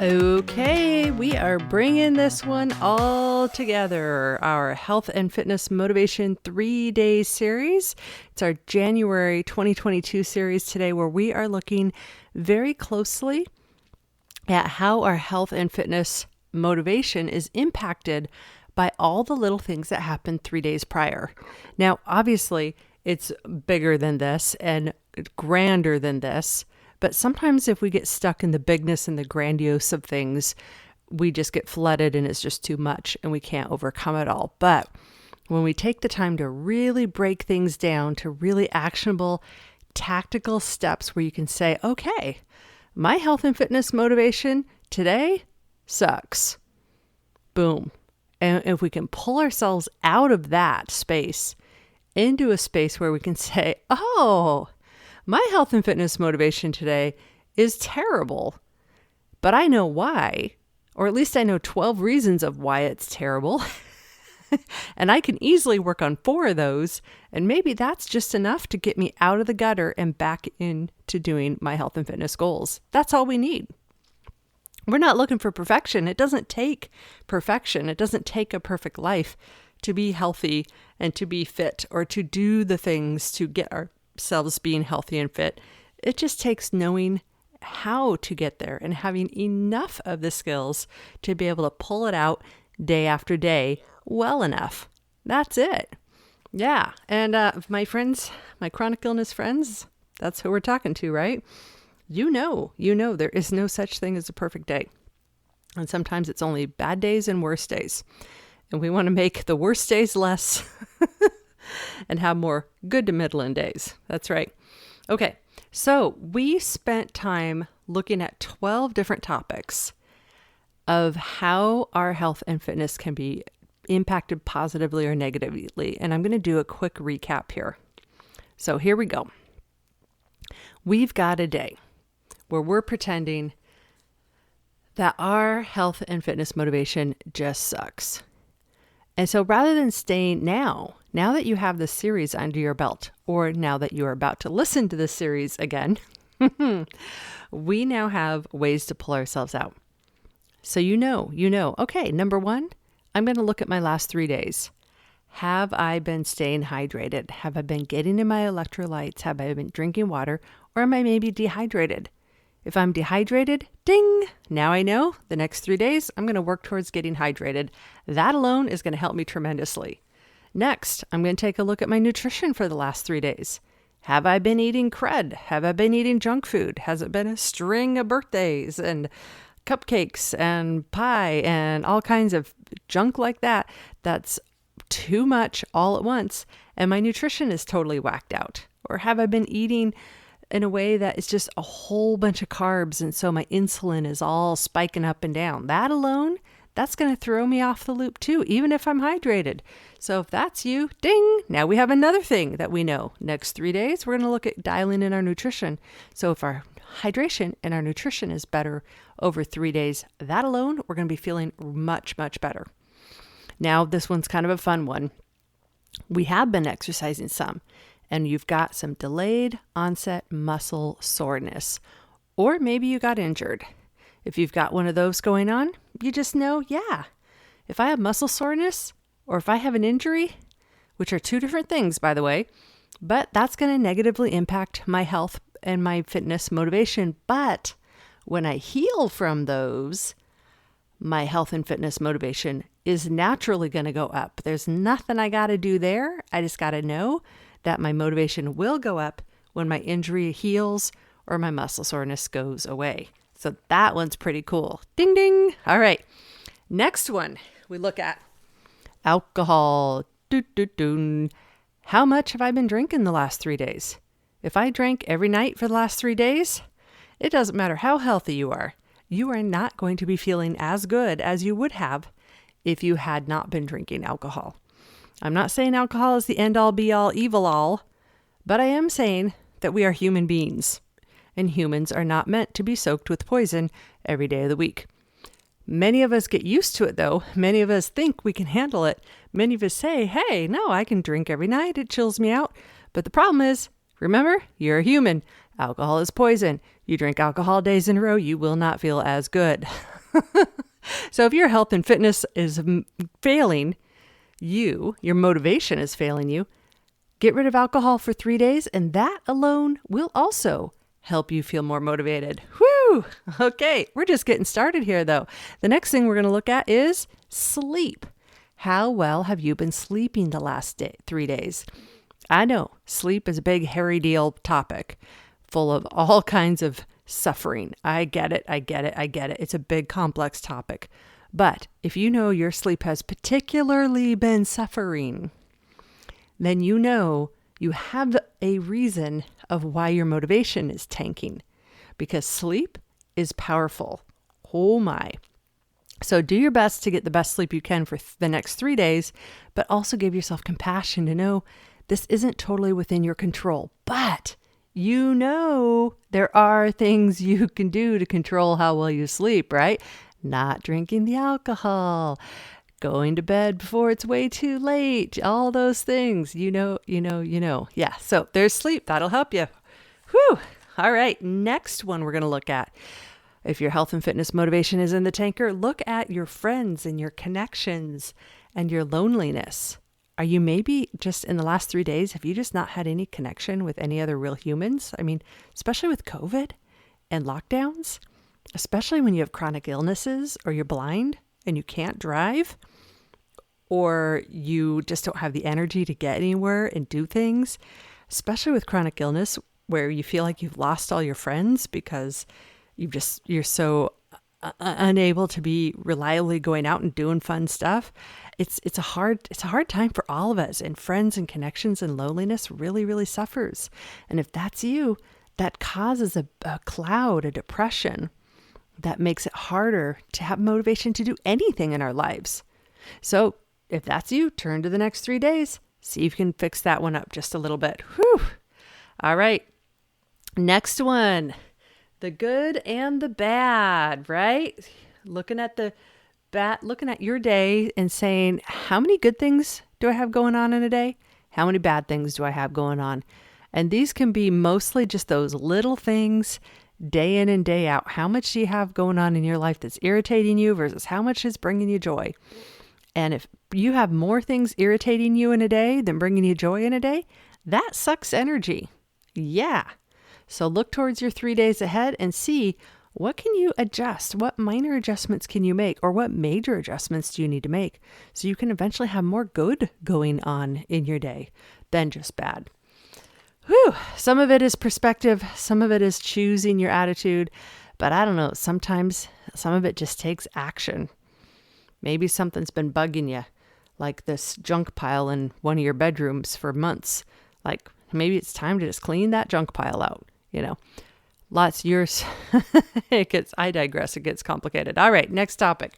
Okay, we are bringing this one all together. Our Health and Fitness Motivation 3-day series. It's our January 2022 series today, where we are looking very closely at how our health and fitness motivation is impacted by all the little things that happened 3 days prior. Now, obviously, it's bigger than this and grander than this. But sometimes if we get stuck in the bigness and the grandiose of things, we just get flooded and it's just too much and we can't overcome it all. But when we take the time to really break things down to really actionable, tactical steps where you can say, okay, my health and fitness motivation today sucks. Boom. And if we can pull ourselves out of that space into a space where we can say, oh, my health and fitness motivation today is terrible, but I know why, or at least I know 12 reasons of why it's terrible. And I can easily work on 4 of those. And maybe that's just enough to get me out of the gutter and back into doing my health and fitness goals. That's all we need. We're not looking for perfection. It doesn't take perfection. It doesn't take a perfect life to be healthy and to be fit or to do the things to get ourselves being healthy and fit. It just takes knowing how to get there and having enough of the skills to be able to pull it out day after day well enough. That's it. Yeah. And my friends, my chronic illness friends, that's who we're talking to, right? You know, there is no such thing as a perfect day. And sometimes it's only bad days and worse days. And we want to make the worst days less and have more good to middling days. That's right. Okay, so we spent time looking at 12 different topics of how our health and fitness can be impacted positively or negatively. And I'm going to do a quick recap here. So here we go. We've got a day where we're pretending that our health and fitness motivation just sucks. And so rather than staying now that you have this series under your belt, or now that you are about to listen to this series again, we now have ways to pull ourselves out. So you know, okay, number 1, I'm going to look at my last 3 days. Have I been staying hydrated? Have I been getting in my electrolytes? Have I been drinking water? Or am I maybe dehydrated? If I'm dehydrated, ding, now I know the next 3 days, I'm going to work towards getting hydrated. That alone is going to help me tremendously. Next, I'm going to take a look at my nutrition for the last 3 days. Have I been eating crud? Have I been eating junk food? Has it been a string of birthdays and cupcakes and pie and all kinds of junk like that? That's too much all at once. And my nutrition is totally whacked out. Or have I been eating in a way that is just a whole bunch of carbs, and so my insulin is all spiking up and down? That alone, that's going to throw me off the loop too, even if I'm hydrated. So if that's you, ding, now we have another thing that we know. Next 3 days, we're going to look at dialing in our nutrition. So if our hydration and our nutrition is better over 3 days, that alone, we're going to be feeling much, much better. Now, this one's kind of a fun one. We have been exercising some, and you've got some delayed onset muscle soreness, or maybe you got injured. If you've got one of those going on, you just know, yeah, if I have muscle soreness or if I have an injury, which are 2 different things, by the way, but that's going to negatively impact my health and my fitness motivation. But when I heal from those, my health and fitness motivation is naturally going to go up. There's nothing I got to do there. I just got to know that my motivation will go up when my injury heals or my muscle soreness goes away. So that one's pretty cool. Ding, ding. All right. Next one we look at alcohol. How much have I been drinking the last 3 days? If I drank every night for the last 3 days, it doesn't matter how healthy you are not going to be feeling as good as you would have if you had not been drinking alcohol. I'm not saying alcohol is the end all be all evil all, but I am saying that we are human beings, and humans are not meant to be soaked with poison every day of the week. Many of us get used to it though. Many of us think we can handle it. Many of us say, hey, no, I can drink every night. It chills me out. But the problem is, remember, you're a human. Alcohol is poison. You drink alcohol days in a row, you will not feel as good. So if your health and fitness is failing you, your motivation is failing you, get rid of alcohol for 3 days, and that alone will also help you feel more motivated. Whew! Okay, we're just getting started here though. The next thing we're going to look at is sleep. How well have you been sleeping the last 3 days? I know sleep is a big, hairy deal topic full of all kinds of suffering. I get it. It's a big, complex topic. But if you know your sleep has particularly been suffering, then you know you have a reason of why your motivation is tanking, because sleep is powerful. Oh my. So do your best to get the best sleep you can for the next 3 days, but also give yourself compassion to know this isn't totally within your control, but you know there are things you can do to control how well you sleep, right? Not drinking the alcohol, going to bed before it's way too late, all those things, you know. Yeah, so there's sleep. That'll help you. Whew. All right, next one we're going to look at. If your health and fitness motivation is in the tanker, look at your friends and your connections and your loneliness. Are you maybe just in the last 3 days, have you just not had any connection with any other real humans? I mean, especially with COVID and lockdowns, especially when you have chronic illnesses or you're blind and you can't drive, or you just don't have the energy to get anywhere and do things, especially with chronic illness where you feel like you've lost all your friends because you're so unable to be reliably going out and doing fun stuff. It's a hard time for all of us, and friends and connections and loneliness really, really suffers. And if that's you, that causes a cloud, a depression that makes it harder to have motivation to do anything in our lives. So if that's you, turn to the next 3 days, see if you can fix that one up just a little bit. Whew. All right. Next one. The good and the bad, right? Looking at your day and saying, how many good things do I have going on in a day? How many bad things do I have going on? And these can be mostly just those little things day in and day out. How much do you have going on in your life that's irritating you versus how much is bringing you joy? And if you have more things irritating you in a day than bringing you joy in a day, that sucks energy. Yeah. So look towards your 3 days ahead and see, what can you adjust? What minor adjustments can you make? Or what major adjustments do you need to make so you can eventually have more good going on in your day than just bad? Whew. Some of it is perspective. Some of it is choosing your attitude. But I don't know, sometimes some of it just takes action. Maybe something's been bugging you, like this junk pile in one of your bedrooms for months. Like maybe it's time to just clean that junk pile out. Lots yours. I digress. It gets complicated. All right. Next topic.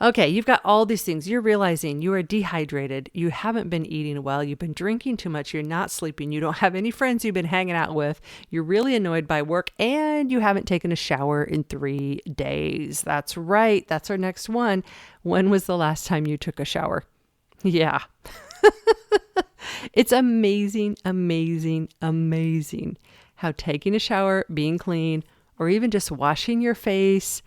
Okay. You've got all these things. You're realizing you are dehydrated. You haven't been eating well. You've been drinking too much. You're not sleeping. You don't have any friends you've been hanging out with. You're really annoyed by work, and you haven't taken a shower in 3 days. That's right. That's our next one. When was the last time you took a shower? Yeah. It's amazing how taking a shower, being clean, or even just washing your face,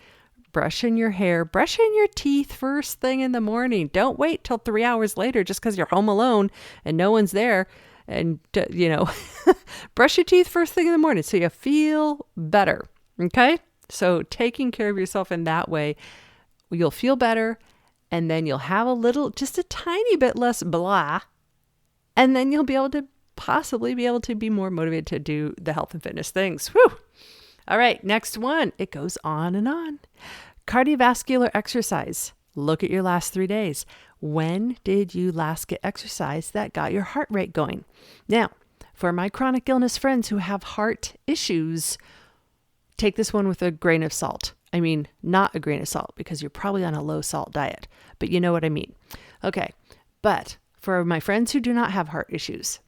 brushing your hair, brushing your teeth first thing in the morning. Don't wait till 3 hours later just because you're home alone and no one's there. And, brush your teeth first thing in the morning so you feel better. Okay? So taking care of yourself in that way, you'll feel better, and then you'll have just a tiny bit less blah. And then you'll be able to possibly be more motivated to do the health and fitness things. Whew. All right, next one. It goes on and on. Cardiovascular exercise. Look at your last 3 days. When did you last get exercise that got your heart rate going? Now, for my chronic illness friends who have heart issues, take this one with a grain of salt. I mean, not a grain of salt, because you're probably on a low salt diet, but you know what I mean. Okay, but for my friends who do not have heart issues,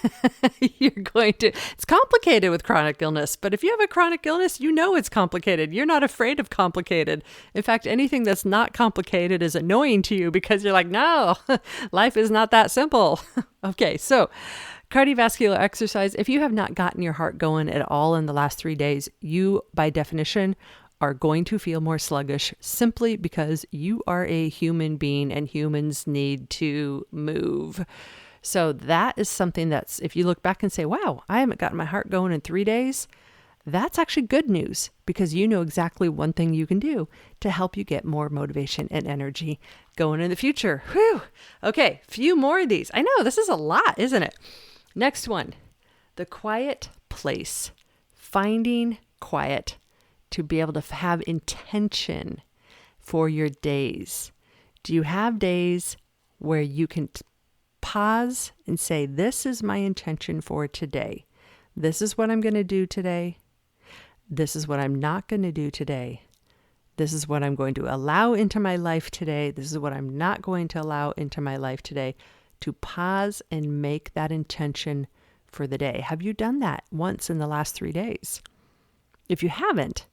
it's complicated with chronic illness, but if you have a chronic illness, you know it's complicated. You're not afraid of complicated. In fact, anything that's not complicated is annoying to you because you're like, no, life is not that simple. Okay, so Cardiovascular exercise. If you have not gotten your heart going at all in the last 3 days, you, by definition, are going to feel more sluggish simply because you are a human being and humans need to move. So that is something that's, if you look back and say, wow, I haven't gotten my heart going in 3 days, that's actually good news because you know exactly one thing you can do to help you get more motivation and energy going in the future. Whew. Okay, few more of these. I know this is a lot, isn't it? Next one, the quiet place. Finding quiet to be able to have intention for your days. Do you have days where you can pause and say, this is my intention for today. This is what I'm going to do today. This is what I'm not going to do today. This is what I'm going to allow into my life today. This is what I'm not going to allow into my life today. To pause and make that intention for the day. Have you done that once in the last 3 days? If you haven't,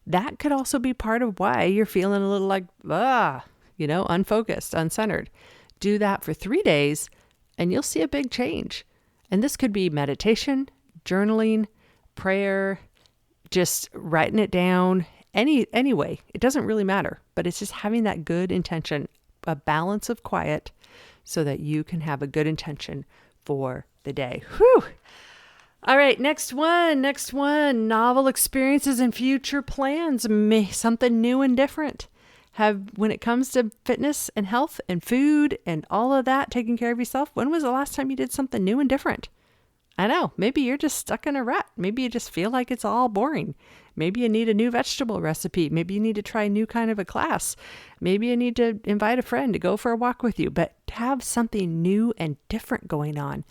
that could also be part of why you're feeling a little like, unfocused, uncentered. Do that for 3 days and you'll see a big change. And this could be meditation, journaling, prayer, just writing it down, any way. It doesn't really matter, but it's just having that good intention, a balance of quiet so that you can have a good intention for the day. Whew. All right, next one. Novel experiences and future plans. Something new and different. When it comes to fitness and health and food and all of that, taking care of yourself, when was the last time you did something new and different? I know, maybe you're just stuck in a rut. Maybe you just feel like it's all boring. Maybe you need a new vegetable recipe. Maybe you need to try a new kind of a class. Maybe you need to invite a friend to go for a walk with you, but have something new and different going on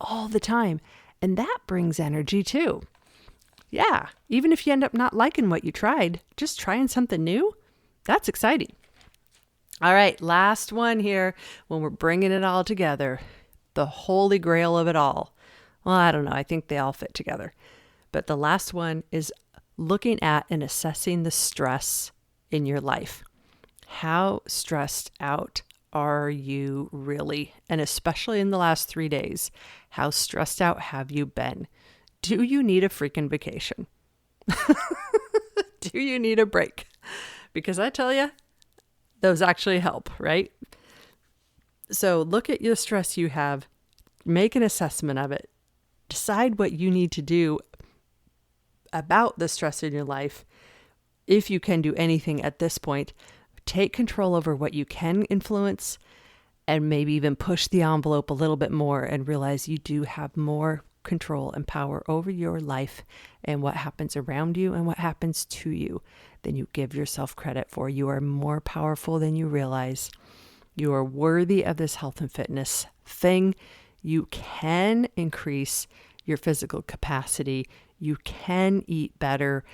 all the time. And that brings energy too. Yeah, even if you end up not liking what you tried, just trying something new, that's exciting. All right, last one here when we're bringing it all together, the holy grail of it all. Well, I don't know. I think they all fit together. But the last one is looking at and assessing the stress in your life. How stressed out are you really? And especially in the last 3 days, how stressed out have you been? Do you need a freaking vacation? Do you need a break? Because I tell you, those actually help, right? So look at your stress you have, make an assessment of it, decide what you need to do about the stress in your life. If you can do anything at this point, take control over what you can influence and maybe even push the envelope a little bit more and realize you do have more control and power over your life and what happens around you and what happens to you than you give yourself credit for. You are more powerful than you realize. You are worthy of this health and fitness thing. You can increase your physical capacity. You can eat better,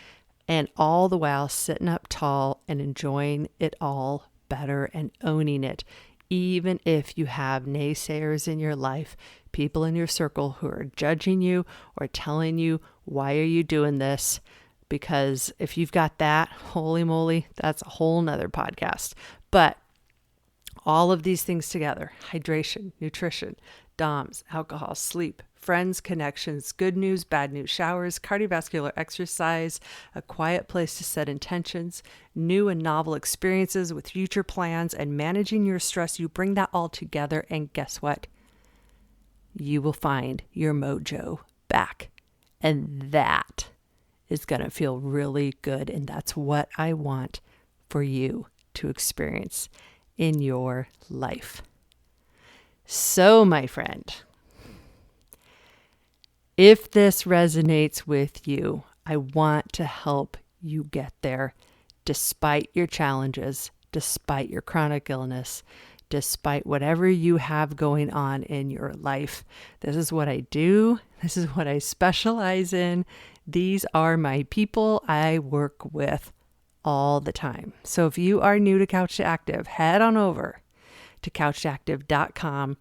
and all the while sitting up tall and enjoying it all better and owning it. Even if you have naysayers in your life, people in your circle who are judging you or telling you, why are you doing this? Because if you've got that, holy moly, that's a whole nother podcast. But all of these things together, hydration, nutrition, DOMS, alcohol, sleep, friends, connections, good news, bad news, showers, cardiovascular exercise, a quiet place to set intentions, new and novel experiences with future plans, and managing your stress, you bring that all together, and guess what? You will find your mojo back. And that is going to feel really good. And that's what I want for you to experience in your life. So, my friend, if this resonates with you, I want to help you get there despite your challenges, despite your chronic illness, despite whatever you have going on in your life. This is what I do. This is what I specialize in. These are my people I work with all the time. So if you are new to Couch to Active, head on over to couchactive.com.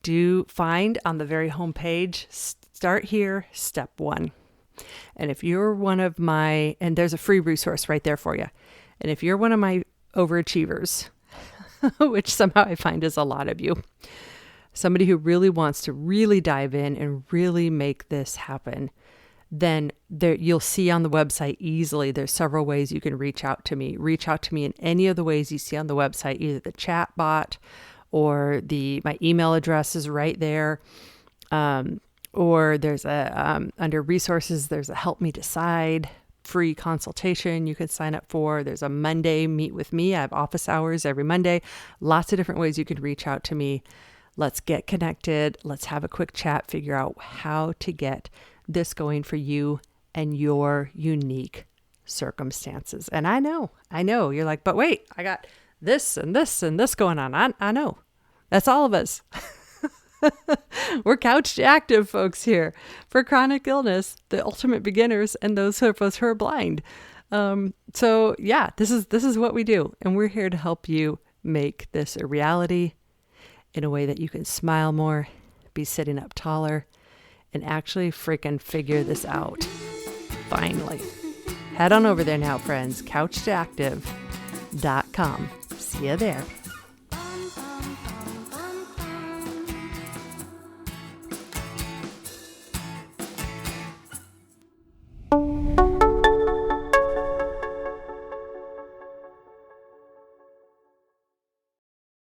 Do find on the very homepage, start here, step 1. And if you're one of my, and there's a free resource right there for you. And if you're one of my overachievers, which somehow I find is a lot of you, somebody who really wants to really dive in and really make this happen, then you'll see on the website easily, there's several ways you can reach out to me. Reach out to me in any of the ways you see on the website, either the chat bot or my email address is right there. Or there's under resources, there's a Help Me Decide free consultation you can sign up for. There's a Monday Meet with Me. I have office hours every Monday. Lots of different ways you can reach out to me. Let's get connected. Let's have a quick chat, figure out how to get this going for you and your unique circumstances. And I know you're like, but wait, I got this and this and this going on. I know. That's all of us. We're couch active folks here for chronic illness, the ultimate beginners, and those of us who are blind. So yeah, this is what we do. And we're here to help you make this a reality in a way that you can smile more, be sitting up taller, and actually freaking figure this out. Finally. Head on over there now, friends, couchtoactive.com. See you there.